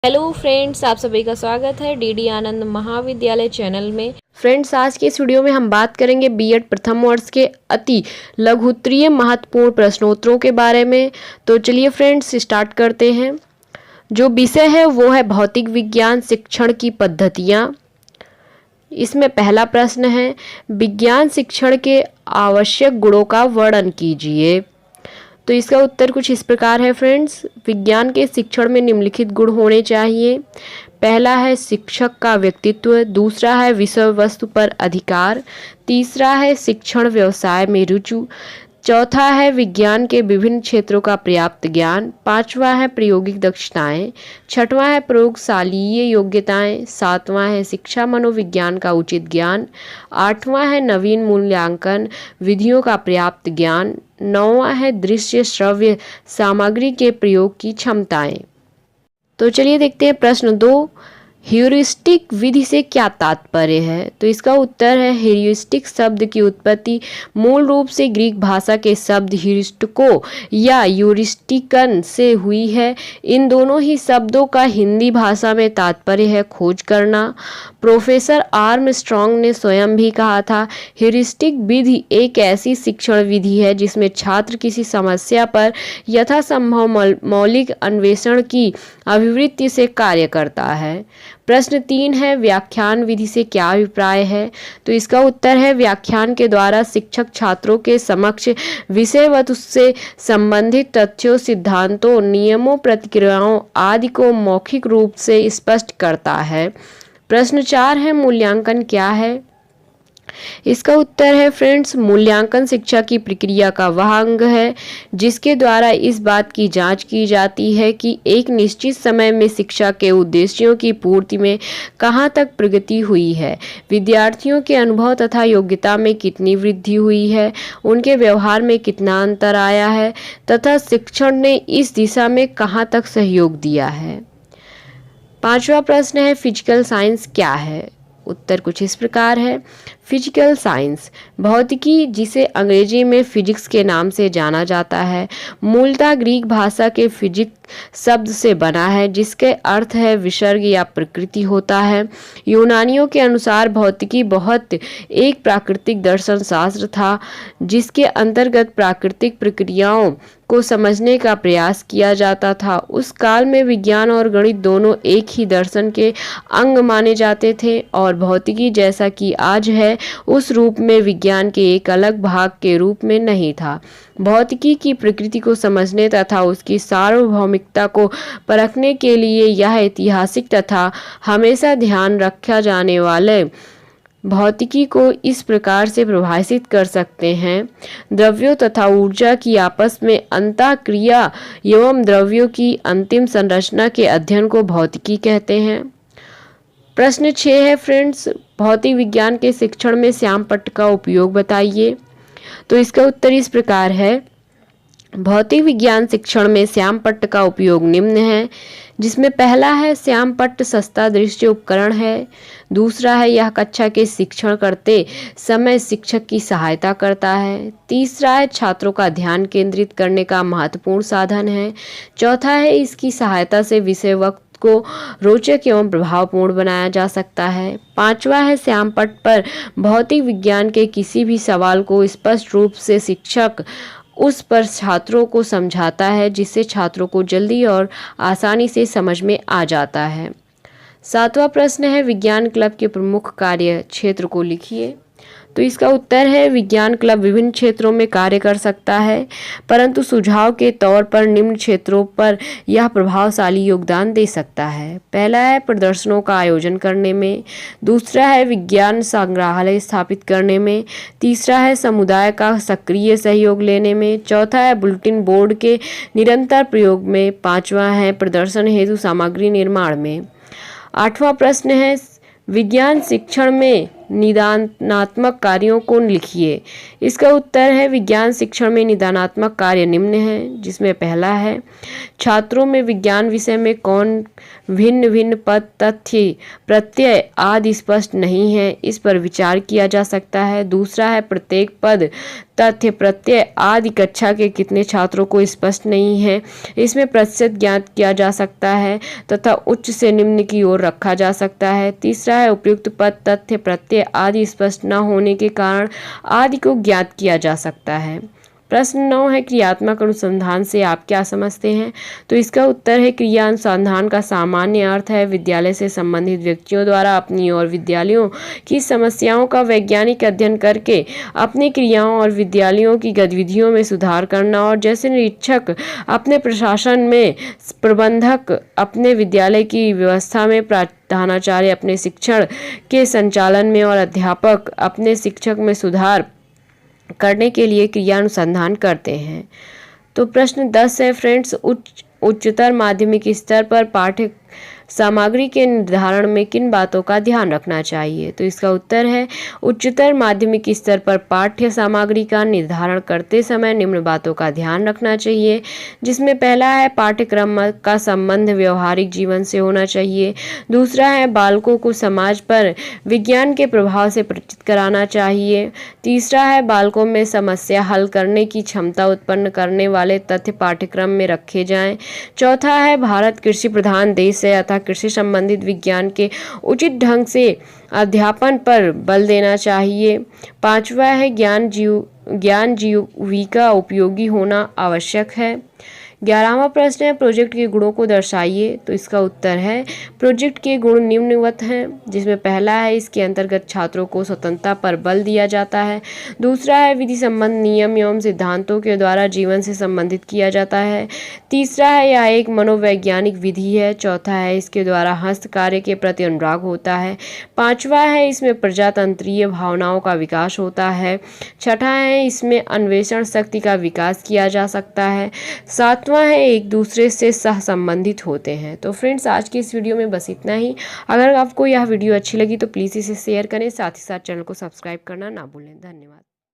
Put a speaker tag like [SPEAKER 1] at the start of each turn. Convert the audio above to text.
[SPEAKER 1] Hello friends, आप सभी का स्वागत है डीडी आनंद महाविद्यालय चैनल में। फ्रेंड्स, आज के इस वीडियो में हम बात करेंगे बीएड प्रथम वर्ष के अति लघुत्तरीय महत्वपूर्ण प्रश्नोत्तरों के बारे में। तो चलिए फ्रेंड्स स्टार्ट करते हैं। जो विषय है वो है भौतिक विज्ञान शिक्षण की पद्धतियाँ। इसमें पहला प्रश्न है, विज्ञान शिक्षण के आवश्यक गुणों का वर्णन कीजिए। तो इसका उत्तर कुछ इस प्रकार है फ्रेंड्स। विज्ञान के शिक्षण में निम्नलिखित गुण होने चाहिए। पहला है शिक्षक का व्यक्तित्व, दूसरा है विषय वस्तु पर अधिकार, तीसरा है शिक्षण व्यवसाय में रुचि, चौथा है विज्ञान के विभिन्न क्षेत्रों का पर्याप्त ज्ञान, पांचवा है प्रायोगिक दक्षताएं, छठवां है प्रयोगशालीय योग्यताएं, सातवां है शिक्षा मनोविज्ञान का उचित ज्ञान, आठवां है नवीन मूल्यांकन विधियों का पर्याप्त ज्ञान, नौवां है दृश्य श्रव्य सामग्री के प्रयोग की क्षमताएं। तो चलिए देखते हैं प्रश्न 2, ह्यूरिस्टिक विधि से क्या तात्पर्य है। तो इसका उत्तर है, ह्यूरिस्टिक शब्द की उत्पत्ति मूल रूप से ग्रीक भाषा के शब्द ह्यूरिस्टिको या ह्यूरिस्टिकन से हुई है। इन दोनों ही शब्दों का हिंदी भाषा में तात्पर्य है खोज करना। प्रोफेसर आर्मस्ट्रॉन्ग ने स्वयं भी कहा था, ह्यूरिस्टिक विधि एक ऐसी शिक्षण विधि है जिसमें छात्र किसी समस्या पर यथासंभव मौलिक अन्वेषण की अभिवृत्ति से कार्य करता है। प्रश्न 3 है, व्याख्यान विधि से क्या अभिप्राय है। तो इसका उत्तर है, व्याख्यान के द्वारा शिक्षक छात्रों के समक्ष विषय वस्तु से संबंधित तथ्यों, सिद्धांतों, नियमों, प्रतिक्रियाओं आदि को मौखिक रूप से स्पष्ट करता है। प्रश्न 4 है, मूल्यांकन क्या है। इसका उत्तर है फ्रेंड्स, मूल्यांकन शिक्षा की प्रक्रिया का वह अंग है जिसके द्वारा इस बात की जांच की जाती है कि एक निश्चित समय में शिक्षा के उद्देश्यों की पूर्ति में कहां तक प्रगति हुई है, विद्यार्थियों के अनुभव तथा योग्यता में कितनी वृद्धि हुई है, उनके व्यवहार में कितना अंतर आया है तथा शिक्षण ने इस दिशा में कहां तक सहयोग दिया है। पांचवा प्रश्न है, फिजिकल साइंस क्या है। उत्तर कुछ इस प्रकार है, फिजिकल साइंस भौतिकी, जिसे अंग्रेजी में फिजिक्स के नाम से जाना जाता है, मूलतः ग्रीक भाषा के फिजिक्स शब्द से बना है जिसके अर्थ है विसर्ग या प्रकृति होता है। यूनानियों के अनुसार भौतिकी बहुत एक प्राकृतिक दर्शन शास्त्र था जिसके अंतर्गत प्राकृतिक प्रक्रियाओं को समझने का प्रयास किया जाता था। उस काल में विज्ञान और गणित दोनों एक ही दर्शन के अंग माने जाते थे और भौतिकी जैसा कि आज है उस रूप में विज्ञान के एक अलग भाग के रूप में नहीं था। भौतिकी की प्रकृति को समझने तथा उसकी सार्वभौमिकता को परखने के लिए यह ऐतिहासिक तथा हमेशा ध्यान रखा जाने वाले भौतिकी को इस प्रकार से परिभाषित कर सकते हैं, द्रव्यों तथा ऊर्जा की आपस में अंतःक्रिया एवं द्रव्यों की अंतिम संरचना के अध्ययन को भौतिकी कहते हैं। प्रश्न 6 है फ्रेंड्स, भौतिक विज्ञान के शिक्षण में श्यामपट्ट का उपयोग बताइए। तो इसका उत्तर इस प्रकार है, भौतिक विज्ञान शिक्षण में श्यामपट्ट का उपयोग निम्न है, जिसमें पहला है श्यामपट्ट सस्ता दृश्य उपकरण है, दूसरा है यह कक्षा के शिक्षण करते समय शिक्षक की सहायता करता है, तीसरा है छात्रों का ध्यान केंद्रित करने का महत्वपूर्ण साधन है, चौथा है इसकी सहायता से विषय वस्तु को रोचक एवं प्रभावपूर्ण बनाया जा सकता है, पांचवा है श्यामपट्ट पर भौतिक विज्ञान के किसी भी सवाल को स्पष्ट रूप से शिक्षक उस पर छात्रों को समझाता है जिससे छात्रों को जल्दी और आसानी से समझ में आ जाता है। सातवां प्रश्न है, विज्ञान क्लब के प्रमुख कार्य क्षेत्र को लिखिए। तो इसका उत्तर है, विज्ञान क्लब विभिन्न क्षेत्रों में कार्य कर सकता है, परंतु सुझाव के तौर पर निम्न क्षेत्रों पर यह प्रभावशाली योगदान दे सकता है। पहला है प्रदर्शनों का आयोजन करने में, दूसरा है विज्ञान संग्रहालय स्थापित करने में, तीसरा है समुदाय का सक्रिय सहयोग लेने में, चौथा है बुलेटिन बोर्ड के निरंतर प्रयोग में, पांचवा है प्रदर्शन हेतु सामग्री निर्माण में। आठवां प्रश्न है, विज्ञान शिक्षण में निदानात्मक कार्यों को लिखिए। इसका उत्तर है विज्ञान शिक्षण में निदानात्मक कार्य निम्न है, जिसमें पहला है छात्रों में विज्ञान विषय में कौन भिन्न भिन्न पद तथ्य प्रत्यय आदि स्पष्ट नहीं है, इस पर विचार किया जा सकता है। दूसरा है प्रत्येक पद तथ्य प्रत्यय आदि कक्षा के कितने छात्रों को स्पष्ट नहीं है, इसमें प्रतिशत ज्ञात किया जा सकता है तथा उच्च से निम्न की ओर रखा जा सकता है। तीसरा है उपयुक्त पद तथ्य प्रत्यय आदि स्पष्ट न होने के कारण आदि को ज्ञात किया जा सकता है। प्रश्न 9 है क्रियात्मक अनुसंधान से आप क्या समझते हैं? तो इसका उत्तर है क्रिया अनुसंधान का सामान्य अर्थ है विद्यालय से संबंधित व्यक्तियों द्वारा अपनी और विद्यालयों की समस्याओं का वैज्ञानिक अध्ययन करके अपनी क्रियाओं और विद्यालयों की गतिविधियों में सुधार करना, और जैसे निरीक्षक अपने प्रशासन में, प्रबंधक अपने विद्यालय की व्यवस्था में, प्रधानाचार्य अपने शिक्षण के संचालन में और अध्यापक अपने शिक्षक में सुधार करने के लिए क्रिया अनुसंधान करते हैं। तो प्रश्न 10 है फ्रेंड्स, उच्चतर माध्यमिक स्तर पर पाठ्य सामग्री के निर्धारण में किन बातों का ध्यान रखना चाहिए? तो इसका उत्तर है उच्चतर माध्यमिक स्तर पर पाठ्य सामग्री का निर्धारण करते समय निम्न बातों का ध्यान रखना चाहिए, जिसमें पहला है पाठ्यक्रम का संबंध व्यवहारिक जीवन से होना चाहिए। दूसरा है बालकों को समाज पर विज्ञान के प्रभाव से परिचित कराना चाहिए। तीसरा है बालकों में समस्या हल करने की क्षमता उत्पन्न करने वाले तथ्य पाठ्यक्रम में रखे जाएं। चौथा है भारत कृषि प्रधान देश है अतः कृषि संबंधित विज्ञान के उचित ढंग से अध्यापन पर बल देना चाहिए। पांचवा है ज्ञान जीविका उपयोगी होना आवश्यक है। 11वां प्रश्न है प्रोजेक्ट के गुणों को दर्शाइए। तो इसका उत्तर है प्रोजेक्ट के गुण निम्नवत हैं, जिसमें पहला है इसके अंतर्गत छात्रों को स्वतंत्रता पर बल दिया जाता है। दूसरा है विधि संबंध नियम एवं सिद्धांतों के द्वारा जीवन से संबंधित किया जाता है। तीसरा है यह एक मनोवैज्ञानिक विधि है। चौथा है इसके द्वारा हस्त कार्य के प्रति अनुराग होता है। पांचवा है इसमें प्रजातंत्रीय भावनाओं का विकास होता है। छठा है इसमें अन्वेषण शक्ति का विकास किया जा सकता है। सातवां है एक दूसरे से सह संबंधित होते हैं। तो फ्रेंड्स आज की इस वीडियो में बस इतना ही। अगर आपको यह वीडियो अच्छी लगी तो प्लीज़ इसे शेयर करें, साथ ही साथ चैनल को सब्सक्राइब करना ना भूलें। धन्यवाद।